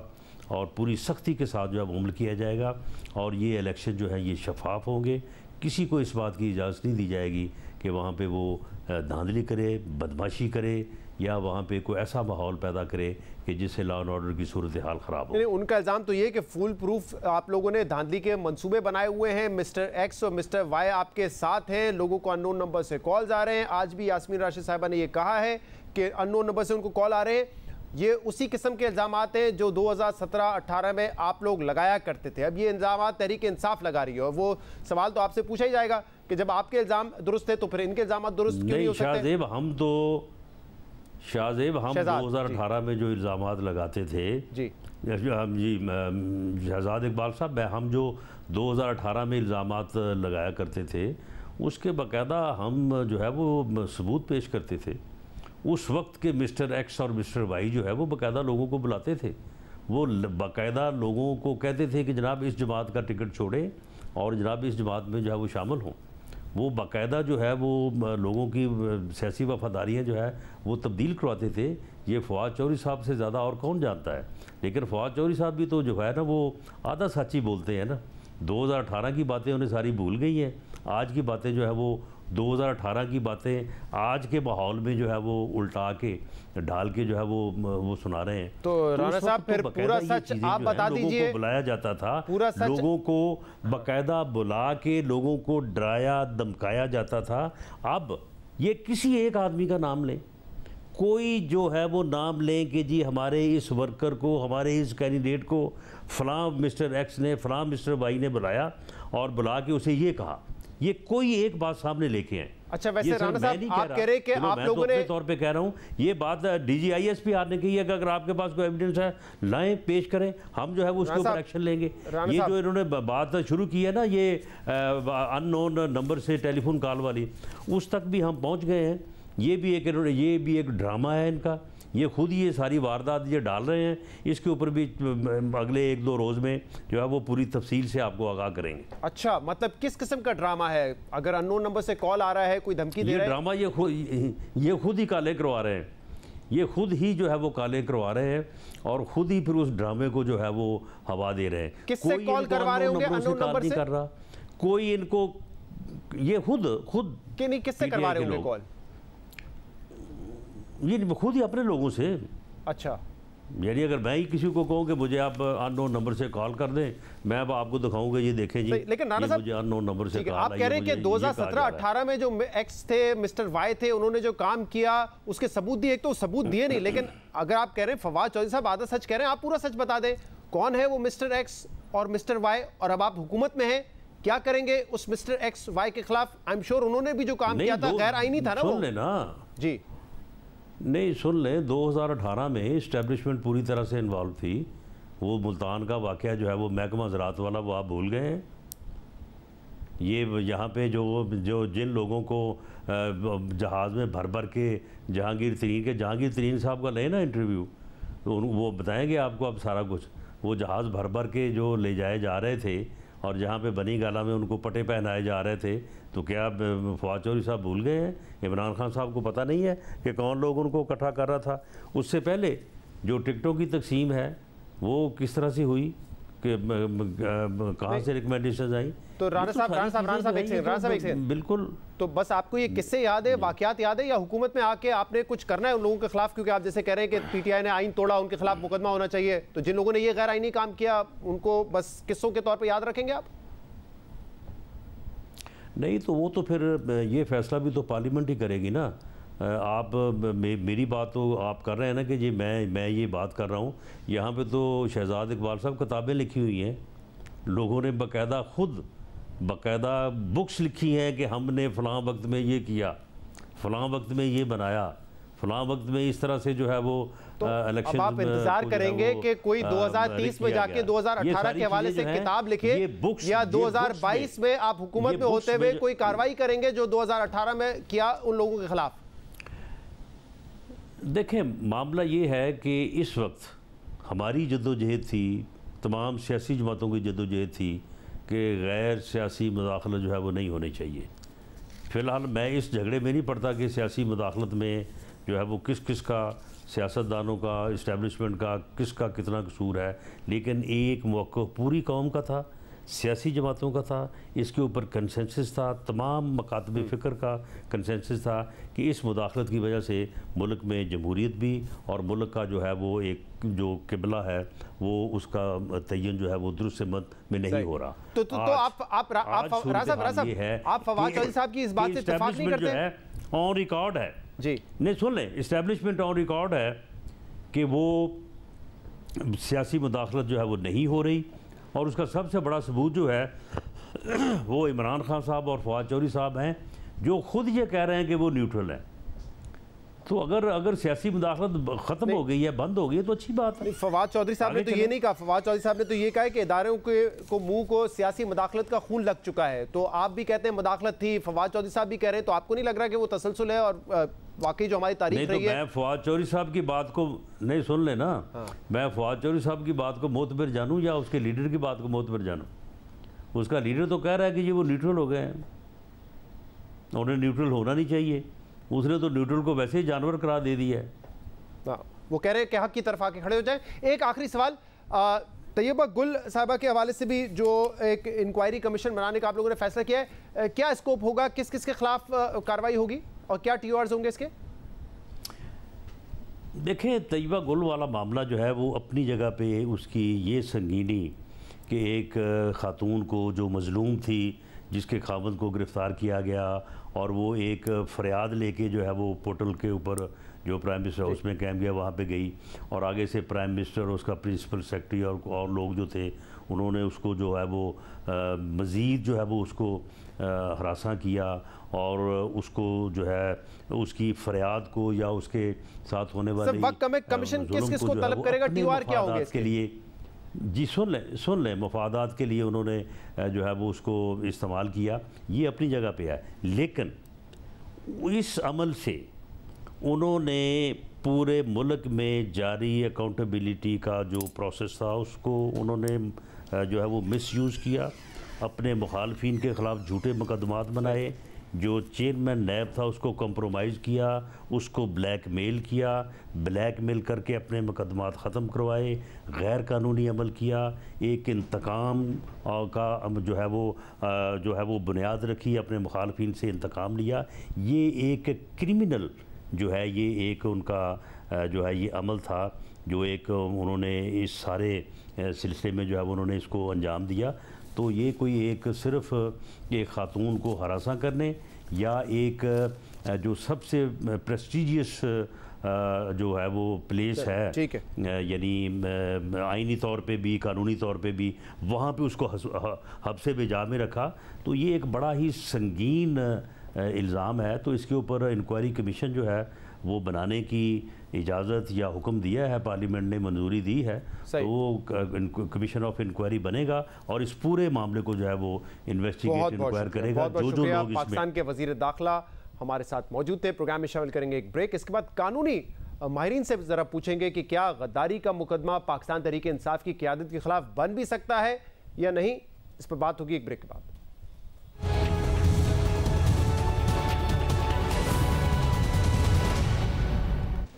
और पूरी सख्ती के साथ जो है अमल किया जाएगा। और ये इलेक्शन जो है ये शफाफ होंगे। किसी को इस बात की इजाज़त नहीं दी जाएगी कि वहाँ पे वो धांधली करे, बदमाशी करे, या वहाँ पे कोई ऐसा माहौल पैदा करे कि जिससे लॉ एंड ऑर्डर की सूरत हाल ख़राब हो। उनका इल्ज़ाम तो ये है कि फुल प्रूफ आप लोगों ने धांधली के मंसूबे बनाए हुए हैं, मिस्टर एक्स और मिस्टर वाई आपके साथ हैं, लोगों को अननोन नंबर से कॉल्स आ रहे हैं। आज भी यास्मीन राशिद साहिबा ने ये कहा है कि अननोन नंबर से उनको कॉल आ रहे हैं। ये उसी किस्म के इल्ज़ामात हैं जो 2017-18 में आप लोग लगाया करते थे। अब ये इल्ज़ामात तहरीक इंसाफ लगा रही है, और वो सवाल तो आपसे पूछा ही जाएगा कि जब आपके इल्ज़ाम दुरुस्त थे तो फिर इनके इल्ज़ाम दुरुस्त क्यों नहीं हो सकते? शाहजेब हम 2018 में जो इल्ज़ामात लगाते थे जी शहजाद इकबाल साहब, हम जो 2018 में इल्ज़ामात लगाया करते थे उसके बाकायदा हम जो है वो सबूत पेश करते थे। उस वक्त के मिस्टर एक्स और मिस्टर वाई जो है वो बाकायदा लोगों को बुलाते थे, वो बाकायदा लोगों को कहते थे कि जनाब इस जमात का टिकट छोड़ें और जनाब इस जमात में जो है वो शामिल हों। वो बाकायदा जो है वो लोगों की सियासी वफादारियाँ जो है वो तब्दील करवाते थे। ये फवाद चौधरी साहब से ज़्यादा और कौन जानता है, लेकिन फवाद चौधरी साहब भी तो जो है ना वो आधा सच्ची बोलते हैं ना। 2018 की बातें उन्हें सारी भूल गई हैं, आज की बातें जो है वो 2018 की बातें आज के माहौल में जो है वो उल्टा के ढाल के जो है वो सुना रहे हैं। तो राणा साहब फिर पूरा सच आप बता दीजिए। लोगों को बुलाया जाता था, लोगों को बाकायदा बुला के लोगों को डराया धमकाया जाता था। अब ये किसी एक आदमी का नाम लें, कोई जो है वो नाम लें कि जी हमारे इस वर्कर को, हमारे इस कैंडिडेट को फलां मिस्टर एक्स ने, फलां मिस्टर वाई ने बुलाया और बुला के उसे ये कहा, ये कोई एक बात सामने लेके आए। अच्छा वैसे राणा साहब आप कह रहे हैं कि आप लोगों ने तौर पे कह रहा हूँ, ये बात DGISP ने कही है कि अगर आपके पास कोई एविडेंस है लाएं, पेश करें, हम जो है वो उसके ऊपर एक्शन लेंगे। ये जो इन्होंने बात शुरू की है ना ये अननोन नंबर से टेलीफोन कॉल वाली, उस तक भी हम पहुँच गए हैं। ये भी एक ड्रामा है इनका, ये खुद ये सारी वारदात ये डाल रहे हैं। इसके ऊपर भी अगले 1-2 रोज़ में जो है वो पूरी तफसील से आपको आगाह करेंगे। अच्छा मतलब किस किस्म का ड्रामा है? अगर अननोन नंबर से कॉल आ रहा है, कोई धमकी दे रहा है? ड्रामा ये खुद ही काले करवा रहे हैं, ये खुद ही जो है वो काले करवा रहे हैं और खुद ही फिर उस ड्रामे को जो है वो हवा दे रहे हैं। किससे कॉल करवा रहे होंगे? अननोन नंबर से कर रहा कोई, इनको ये खुद कि नहीं, किससे करवा रहे होंगे कॉल? ये खुद ही अपने लोगों से। अच्छा, यानी अगर मैं ही किसी को कहूँ कि मुझे आप अननोन नंबर से कॉल कर दें, मैं अब आपको दिखाऊंगा ये देखें जी, लेकिन राणा साहब मुझे अननोन नंबर से आप कह रहे हैं कि 2017-18 में जो एक्स थे, मिस्टर वाई थे, उन्होंने जो काम किया उसके सबूत दिए। एक तो सबूत दिए नहीं, लेकिन अगर आप कह रहे हैं फवाद चौधरी साहब आधा सच कह रहे हैं, आप पूरा सच बता दें। कौन है वो मिस्टर एक्स और मिस्टर वाई, और अब आप हुकूमत में हैं, क्या करेंगे उस मिस्टर एक्स वाई के खिलाफ? आई एम श्योर उन्होंने भी जो काम किया था गैर आईनी था ना वो। सुन लेना जी, नहीं सुन लें, 2018 में इस्टेब्लिशमेंट पूरी तरह से इन्वॉल्व थी। वो मुल्तान का वाक़या जो है वो महकमा ज़राअत वाला वो आप भूल गए हैं। ये यहाँ पे जो जिन लोगों को जहाज़ में भर के जहांगीर तरीन साहब का ले ना इंटरव्यू, तो वो बताएंगे आपको अब सारा कुछ। वो जहाज़ भर के जो ले जाए जा रहे थे और जहाँ पे बनी गाला में उनको पटे पहनाए जा रहे थे, तो क्या फवाद चौधरी साहब भूल गए हैं? इमरान खान साहब को पता नहीं है कि कौन लोग उनको इकट्ठा कर रहा था? उससे पहले जो टिकटों की तकसीम है वो किस तरह से हुई, कि कहाँ से रिकमेंडेशन आई। तो राणा साहब एक सेकंड बिल्कुल। तो बस आपको ये किस्से याद है, वाकयात याद है, या हुकूमत में आके आपने कुछ करना है उन लोगों के खिलाफ? क्योंकि आप जैसे कह रहे हैं कि पीटीआई ने आइन तोड़ा, उनके खिलाफ मुकदमा होना चाहिए, तो जिन लोगों ने ये गैर आईनी काम किया उनको बस किस्सों के तौर पर याद रखेंगे आप? नहीं, तो वो तो फिर ये फैसला भी तो पार्लियामेंट ही करेगी ना। आप मेरी बात तो आप कर रहे हैं ना कि जी मैं ये बात कर रहा हूँ। यहाँ पे तो शहजाद इकबाल साहब किताबें लिखी हुई हैं, लोगों ने बाकायदा बुक्स लिखी हैं कि हमने फ़लाँ वक्त में ये किया, फ़लाँ वक्त में ये बनाया, फ़लाँ वक्त में इस तरह से जो है वो इलेक्शन। अब आप इंतजार करेंगे कि कोई 2030 में जाके 2018 के हवाले से किताब लिखे, या 2022 में आप हुकूमत में होते हुए कोई कार्रवाई करेंगे जो 2018 में किया उन लोगों के खिलाफ? देखें, मामला ये है कि इस वक्त हमारी जद्दोजहद थी, तमाम सियासी जमातों की जद्दोजहद थी कि गैर सियासी मुदाखलत जो है वो नहीं होनी चाहिए। फ़िलहाल मैं इस झगड़े में नहीं पड़ता कि सियासी मुदाखलत में जो है वो किस किस का, सियासतदानों का, इस्टेब्लिशमेंट का किसका कितना कसूर है, लेकिन एक मौक़िफ़ पूरी कौम का था, सियासी जमातों का था, इसके ऊपर कंसेंसस था, तमाम मकातब फ़िक्र का कंसेंसस था कि इस मुदाखलत की वजह से मुल्क में जमहूरियत भी और मुल्क का जो है वो एक जो किबला है वो उसका तयन जो है वो दुरुस्त मत में नहीं हो रहा। तो आप फवाद चौधरी साहब की इस बात से इत्तेफाक नहीं करते? है ऑन रिकॉर्ड है जी, नहीं सुन लें, इस्टेब्लिशमेंट ऑन रिकॉर्ड है कि वो सियासी मुदाखलत जो है वो नहीं हो रही, और उसका सबसे बड़ा सबूत जो है वो इमरान खान साहब और फवाद चौधरी साहब हैं, जो खुद ये कह रहे हैं कि वो न्यूट्रल हैं। तो अगर सियासी मुदाखलत ख़त्म हो गई है, बंद हो गई है, तो अच्छी बात है। फवाद चौधरी साहब ने तो ये नहीं कहा, फवाद चौधरी साहब ने तो ये कहा है कि इदारों को मुंह को सियासी मुदाखलत का खून लग चुका है। तो आप भी कहते हैं मुदाखलत थी, फवाद चौधरी साहब भी कह रहे हैं, तो आपको नहीं लग रहा कि वो तसलसल है और वाकई जो हमारी तारीख रही है? मैं फवाद चौधरी साहब की बात को नहीं सुन लेना, मैं फवाद चौधरी साहब की बात को मोतबर जानूँ या उसके लीडर की बात को मोतबर जानूँ? उसका लीडर तो कह रहा है कि ये वो न्यूट्रल हो गए हैं, उन्हें न्यूट्रल होना नहीं चाहिए, उसने तो न्यूट्रल को वैसे ही जानवर करार दे दिया है। वो कह रहे हैं कि हक की तरफ आके खड़े हो जाए। एक आखिरी सवाल, तैयबा गुल साहिबा के हवाले से भी जो एक इंक्वायरी कमीशन बनाने का आप लोगों ने फैसला किया है, क्या स्कोप होगा, किस किस के खिलाफ कार्रवाई होगी और क्या टीओआर्स होंगे इसके? देखें, तैयबा गुल वाला मामला जो है वो अपनी जगह पे उसकी ये संगीनी कि एक ख़ातून को जो मज़लूम थी, जिसके खावंद को गिरफ़्तार किया गया और वो एक फ़रियाद लेके जो है वो पोर्टल के ऊपर जो प्राइम मिनिस्टर हाउस में कैम गया वहाँ पे गई, और आगे से प्राइम मिनिस्टर और उसका प्रिंसिपल सेक्रेटरी और लोग जो थे उन्होंने उसको जो है वो मज़ीद जो है वो उसको हरासा किया, और उसको जो है उसकी फ़रियाद को या उसके साथ होने वाले कमीशन किस-किस को तलब करेगा, टीओआर क्या होंगे इसके लिए? जी सुन लें, मफादात के लिए उन्होंने जो है वो उसको इस्तेमाल किया, ये अपनी जगह पे है, लेकिन इस अमल से उन्होंने पूरे मुल्क में जारी अकाउंटेबिलिटी का जो प्रोसेस था उसको उन्होंने जो है वो मिसयूज़ किया, अपने मुखालफिन के ख़िलाफ़ झूठे मुकदमात बनाए, जो चेयरमैन नैब था उसको कंप्रोमाइज़ किया, उसको ब्लैकमेल किया, ब्लैकमेल करके अपने मुकदमात ख़त्म करवाए, गैर कानूनी अमल किया, एक इंतकाम का जो है वो बुनियाद रखी, अपने मुखालफिन से इंतकाम लिया। ये एक क्रिमिनल जो है ये एक उनका जो है ये अमल था, जो एक उन्होंने इस सारे सिलसिले में जो है उन्होंने इसको अंजाम दिया। तो ये कोई एक सिर्फ़ एक ख़ातून को हरासा करने या एक जो सबसे प्रेस्टीजियस जो है वो प्लेस है, ठीक है, यानी आइनी तौर पे भी कानूनी तौर पे भी, वहाँ पे उसको हब्से बेजा में रखा, तो ये एक बड़ा ही संगीन इल्ज़ाम है। तो इसके ऊपर इंक्वायरी कमीशन जो है वो बनाने की इजाज़त या हुक्म दिया है, पार्लियामेंट ने मंजूरी दी है, तो वो कमीशन ऑफ इंक्वायरी बनेगा और इस पूरे मामले को जो है वो इन्वेस्टिगेट इंक्वायर करेगा। जो लोग पाकिस्तान के वज़ीर दाखिला हमारे साथ मौजूद थे। प्रोग्राम में शामिल करेंगे एक ब्रेक, इसके बाद कानूनी माहिरीन से ज़रा पूछेंगे कि क्या गद्दारी का मुकदमा पाकिस्तान तहरीक इंसाफ की क़यादत के खिलाफ बन भी सकता है या नहीं, इस पर बात होगी एक ब्रेक के बाद।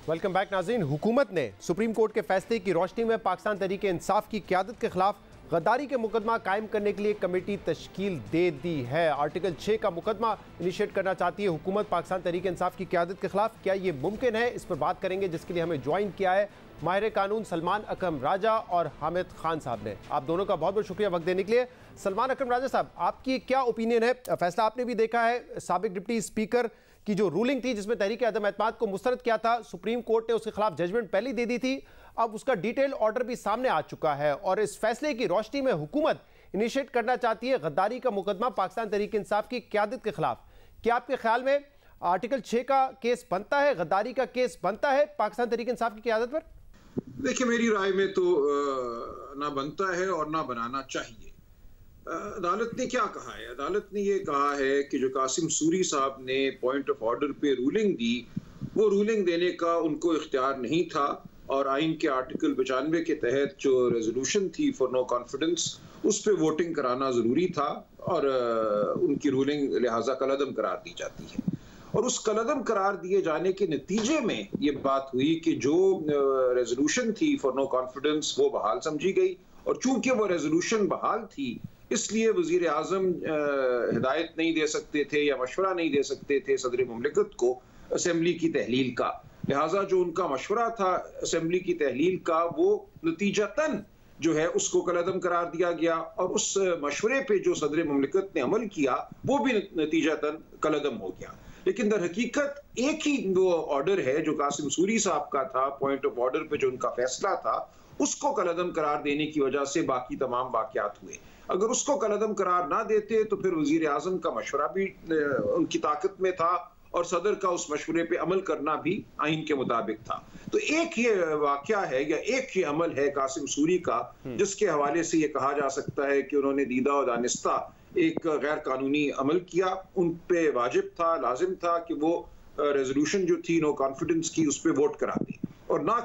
वेलकम बैक नाज़रीन। हुकूमत ने सुप्रीम कोर्ट के फैसले की रोशनी में पाकिस्तान तहरीक इंसाफ की क़यादत के खिलाफ गद्दारी के मुकदमा कायम करने के लिए कमेटी तश्कील दे दी है। आर्टिकल 6 का मुकदमा इनिशिएट करना चाहती है हुकूमत पाकिस्तान तहरीक इंसाफ की क़यादत के खिलाफ। क्या ये मुमकिन है, इस पर बात करेंगे, जिसके लिए हमें ज्वाइन किया है माहिर कानून सलमान अकरम राजा और हामिद खान साहब ने। आप दोनों का बहुत बहुत शुक्रिया वक्त देने के लिए। सलमान अकरम राजा साहब, आपकी क्या ओपिनियन है? फैसला आपने भी देखा है, साबिक डिप्टी स्पीकर की जो रूलिंग थी जिसमें तहरीक अदम एतमाद को मुस्तरद किया था, सुप्रीम कोर्ट ने उसके खिलाफ जजमेंट पहले ही दे दी थी, अब उसका डिटेल ऑर्डर भी सामने आ चुका है और इस फैसले की रोशनी में हुकूमत इनिशिएट करना चाहती है गद्दारी का मुकदमा पाकिस्तान तहरीक इंसाफ की क़यादत के खिलाफ। क्या आपके ख्याल में आर्टिकल 6 का केस बनता है, गद्दारी का केस बनता है पाकिस्तान तहरीक इंसाफ की क़यादत पर? देखिए, मेरी राय में तो ना बनता है और ना बनाना चाहिए। अदालत ने क्या कहा है? अदालत ने ये कहा है कि जो कासिम सूरी साहब ने पॉइंट ऑफ ऑर्डर पे रूलिंग दी, वो रूलिंग देने का उनको इख्तियार नहीं था और आइन के आर्टिकल 95 के तहत जो रेजोल्यूशन थी फॉर नो कॉन्फिडेंस, उस पे वोटिंग कराना ज़रूरी था और उनकी रूलिंग लिहाजा कलअदम करार दी जाती है। और उस कलअदम करार दिए जाने के नतीजे में ये बात हुई कि जो रेजोल्यूशन थी फॉर नो कॉन्फिडेंस वो बहाल समझी गई और चूंकि वो रेजोल्यूशन बहाल थी इसलिए वजीर आजम हिदायत नहीं दे सकते थे या मशवरा नहीं दे सकते थे सदर मुमलिकत को असेंबली की तहलील का। लिहाजा जो उनका मशवरा था असेंबली की तहलील का, वो नतीजतन जो है उसको कलअदम करार दिया गया और उस मशवरे पे जो सदर मुमलिकत ने अमल किया वो भी नतीजतन कलअदम हो गया। लेकिन दर हकीकत एक ही वो ऑर्डर है जो कासिम सूरी साहब का था, पॉइंट ऑफ ऑर्डर पे जो उनका फैसला था, उसको कलअदम करार देने की वजह से बाकी तमाम वाकयात हुए। अगर उसको कलअदम करार ना देते तो फिर वजीर आजम का मशवरा भी उनकी ताकत में था और सदर का उस मशवरे पे अमल करना भी आइन के मुताबिक था। तो एक ये वाकया है या एक ये अमल है कासिम सूरी का जिसके हवाले से ये कहा जा सकता है कि उन्होंने दीदा और दानिस्ता एक गैर कानूनी अमल किया। उन पे वाजिब था, लाजिम था कि वो रेजोल्यूशन जो थी नो कॉन्फिडेंस की, उस पर वोट करा दी और ना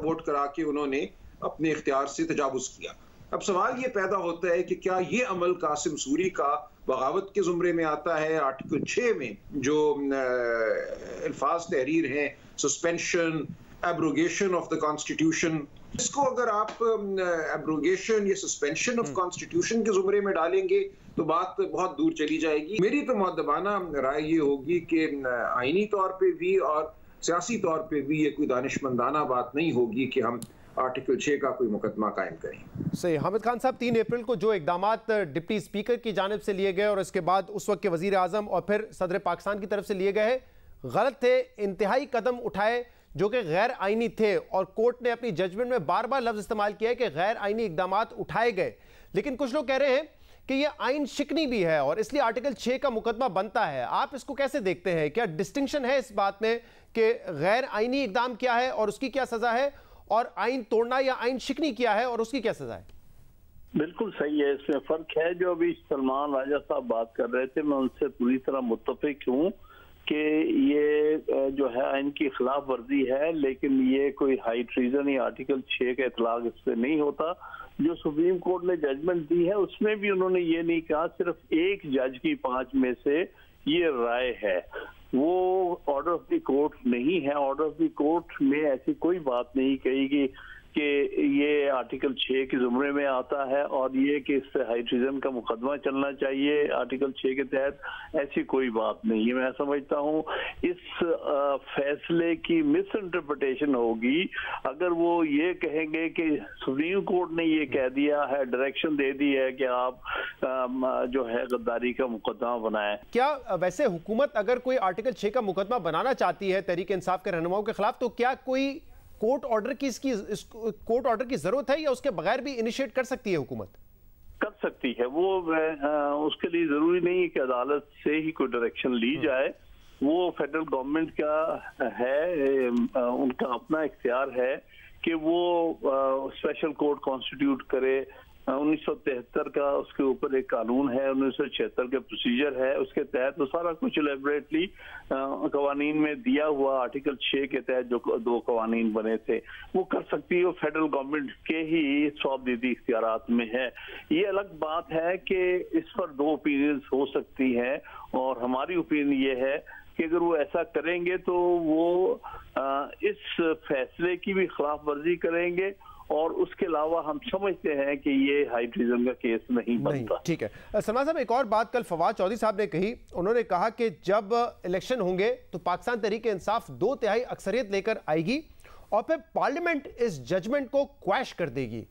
वोट करा के उन्होंने अपने इख्तियार से तजावुज किया। अब सवाल ये पैदा होता है कि क्या ये अमल कासिम सूरी का बगावत के जुमरे में आता है? आर्टिकल 6 में जो अल्फाज तहरीर हैं, suspension, abrogation of the constitution, इसको अगर आप एब्रोगेशन या सस्पेंशन ऑफ कॉन्स्टिट्यूशन के जुमरे में डालेंगे तो बात बहुत दूर चली जाएगी। मेरी तो मुअद्दबाना राय ये होगी कि आईनी तौर पे भी और सियासी तौर पे भी ये कोई दानिशमंदाना बात नहीं होगी कि हम आर्टिकल 6 का कोई मुकदमा कायम करें। सही। हामिद खान साहब, 3 अप्रैल को जो इकदामात डिप्टी स्पीकर की जानिब से लिए गए और इसके बाद उस वक्त के वजीर आजम और फिर सदर पाकिस्तान की तरफ से लिए गए गलत थे, इंतहाई कदम उठाए जो कि गैर आइनी थे और कोर्ट ने अपनी जजमेंट में बार बार लफ्ज इस्तेमाल किया है कि गैर आइनी इकदामात उठाए गए। लेकिन कुछ लोग कह रहे हैं कि यह आइन शिकनी भी है और इसलिए आर्टिकल 6 का मुकदमा बनता है। आप इसको कैसे देखते हैं? क्या डिस्टिंक्शन है इस बात में कि गैर आइनी इकदाम क्या है और उसकी क्या सजा है और आइन तोड़ना या आइन शिकनी क्या है और उसकी क्या सजा है? बिल्कुल सही है, इसमें फर्क है। जो अभी सलमान राजा साहब बात कर रहे थे, मैं उनसे पूरी तरह मुत्तफिक हूँ कि ये जो है आइन की खिलाफ वर्जी है, लेकिन ये कोई हाई ट्रीजन या आर्टिकल 6 का इतलाक इस पर नहीं होता। जो सुप्रीम कोर्ट ने जजमेंट दी है उसमें भी उन्होंने ये नहीं कहा, सिर्फ एक जज की 5 में से ये राय है, वो ऑर्डर ऑफ द कोर्ट नहीं है। ऑर्डर ऑफ द कोर्ट में ऐसी कोई बात नहीं कही कि ये आर्टिकल 6 के जुमरे में आता है और ये कि इस पे हाई ट्रीजन का मुकदमा चलना चाहिए आर्टिकल 6 के तहत, ऐसी कोई बात नहीं है। मैं समझता हूँ इस फैसले की मिस इंटरप्रिटेशन होगी अगर वो ये कहेंगे कि सुप्रीम कोर्ट ने ये कह दिया है, डायरेक्शन दे दी है कि आप जो है गद्दारी का मुकदमा बनाएं। क्या वैसे हुकूमत अगर कोई आर्टिकल 6 का मुकदमा बनाना चाहती है तहरीक इंसाफ के रहनुमाओं के खिलाफ, तो क्या कोई कोर्ट ऑर्डर की कोर्ट ऑर्डर की जरूरत है या उसके बगैर भी इनिशिएट कर सकती है हुकूमत? कर सकती है वो, उसके लिए जरूरी नहीं है कि अदालत से ही कोई डायरेक्शन ली जाए। वो फेडरल गवर्नमेंट का है, उनका अपना इख्तियार है कि वो स्पेशल कोर्ट कॉन्स्टिट्यूट करे। 1973 का उसके ऊपर एक कानून है, 1976 का प्रोसीजर है, उसके तहत वो सारा कुछ इलेबरेटली कवानीन में दिया हुआ आर्टिकल 6 के तहत जो 2 कवानीन बने थे वो कर सकती है। वो फेडरल गवर्नमेंट के ही सौंपदीदी इख्तियारात में है। ये अलग बात है कि इस पर 2 ओपिनियंस हो सकती हैं और हमारी ओपिनियन ये है कि अगर वो ऐसा करेंगे तो वो इस फैसले की भी खिलाफ वर्जी करेंगे और उसके अलावा हम समझते हैं कि ये हाई ट्रीजन का केस नहीं बनता। ठीक है सलमान साहब, एक और बात कल फवाद चौधरी साहब ने कही, उन्होंने कहा कि जब इलेक्शन होंगे तो पाकिस्तान तहरीक इंसाफ 2/3 अक्सरियत लेकर आएगी और फिर पार्लियामेंट इस जजमेंट को क्वैश कर देगी।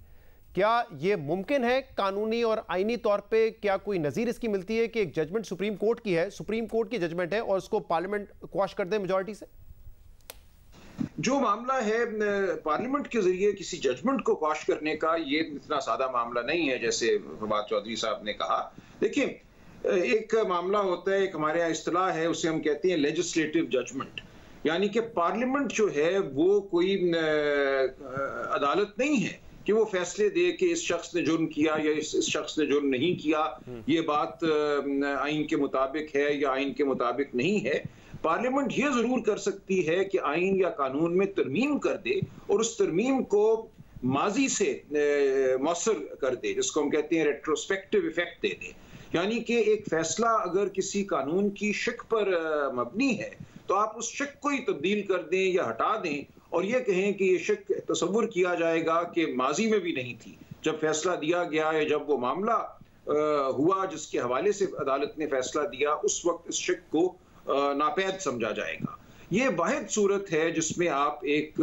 क्या ये मुमकिन है कानूनी और आईनी तौर पे? क्या कोई नजीर इसकी मिलती है कि एक जजमेंट सुप्रीम कोर्ट की है, सुप्रीम कोर्ट की जजमेंट है और उसको पार्लियामेंट क्वैश कर दे मेजॉरिटी से? जो मामला है पार्लियामेंट के जरिए किसी जजमेंट को क्वैश करने का, ये इतना सादा मामला नहीं है जैसे फवाद चौधरी साहब ने कहा। देखिए, एक मामला होता है, एक हमारे यहाँ इस्तिलाह है, उसे हम कहते हैं लेजिस्लेटिव जजमेंट, यानी कि पार्लियामेंट जो है वो कोई अदालत नहीं है कि वो फैसले दे कि इस शख्स ने जुर्म किया या इस शख्स ने जुर्म नहीं किया, ये बात आइन के मुताबिक है या आइन के मुताबिक नहीं है। पार्लियामेंट ये जरूर कर सकती है कि आइन या कानून में तरमीम कर दे और उस तरमीम को माजी से मौसर कर दे, जिसको हम कहते हैं रेट्रोस्पेक्टिव इफेक्ट दे दे। यानी कि एक फैसला अगर किसी कानून की शक पर मबनी है तो आप उस शक को ही तब्दील कर दें या हटा दें और ये कहें कि ये शक तसव्वुर किया जाएगा कि माजी में भी नहीं थी, जब फैसला दिया गया या जब वो मामला हुआ जिसके हवाले से अदालत ने फैसला दिया, उस वक्त इस शक को नापैद समझा जाएगा। ये वाहिद सूरत है जिसमें आप एक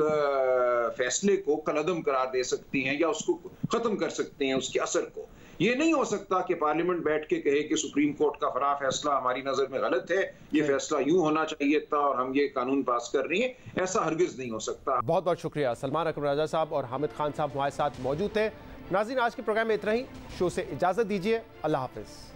फैसले को कलअदम करार दे सकती हैं या उसको खत्म कर सकते हैं, उसके असर को। ये नहीं हो सकता कि पार्लियामेंट बैठ के कहे कि सुप्रीम कोर्ट का फला फैसला हमारी नजर में गलत है, ये फैसला यूं होना चाहिए था और हम ये कानून पास कर रहे हैं। ऐसा हरगिज नहीं हो सकता। बहुत बहुत शुक्रिया। सलमान अकबर राजा साहब और हामिद खान साहब हमारे साथ मौजूद थे। नाज़रीन, आज के प्रोग्राम में इतना ही। शो से इजाजत दीजिए। अल्लाह हाफिज।